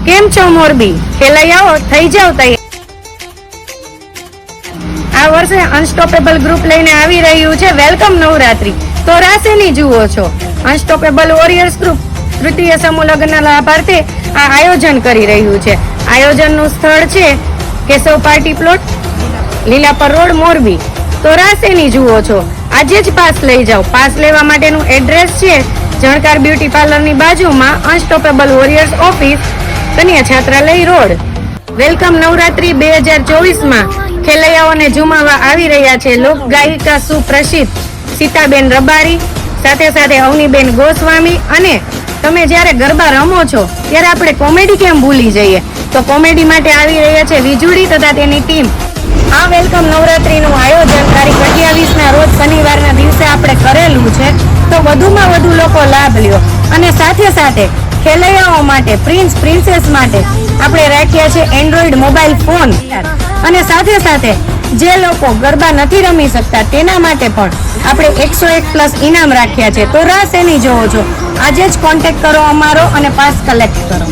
કેમ છો મોરબી? ખેલૈયાઓ થઈ જાવ તૈયાર. આ વર્ષે અનસ્ટોપેબલ ગ્રુપ લઈને આવી રહ્યું છે વેલકમ નવરાત્રી. તો રાશેની જુઓ છો. અનસ્ટોપેબલ વોરિયર્સ ગ્રુપ તૃતીય સમૂહ લગ્નના લાભાર્થે આ આયોજન કરી રહ્યું છે. આયોજનનું સ્થળ છે Keshav party plot, Lilapar road, Morbi. તો રાશેની જુઓ છો. આજે જ પાસ લઈ જાઓ. પાસ લેવા માટેનું એડ્રેસ છે જણકાર બ્યુટી પાર્લરની બાજુમાં અનસ્ટોપેબલ વોરિયર્સ ઓફિસ, કન્યા છાત્રાલય રોડ. વેલકમ નવરાત્રી 2024માં ખેલૈયાઓને ઝુમાવવા આવી રહ્યા છે લોક ગાયિકા સુપ્રસિદ્ધ સીતાબેન રબારી, સાથે સાથે અવનીબેન ગોસ્વામી. અને તમે જ્યારે ગરબા રમો છો ત્યારે આપણે કોમેડી કેમ ભૂલી જઈએ? તો કોમેડી માટે આવી રહ્યા છે વીજુડી તથા તેની ટીમ. આ વેલકમ નવરાત્રીનું આયોજન તારીખ 28ના રોજ શનિવારના દિવસે આપણે કરેલું છે. તો વધુમાં વધુ લોકો લાભ લ્યો. અને સાથે સાથે ખેલૈયાઓ માટે, પ્રિન્સેસ માટે આપણે રાખ્યા છે એન્ડ્રોઈડ મોબાઈલ ફોન. અને સાથે સાથે જે લોકો ગરબા નથી રમી શકતા તેના માટે પણ આપણે 101+ ઇનામ રાખ્યા છે. તો રાહ શેની જોવો છો? આજે જ કોન્ટેક્ટ કરો અમારો અને પાસ કલેક્ટ કરો.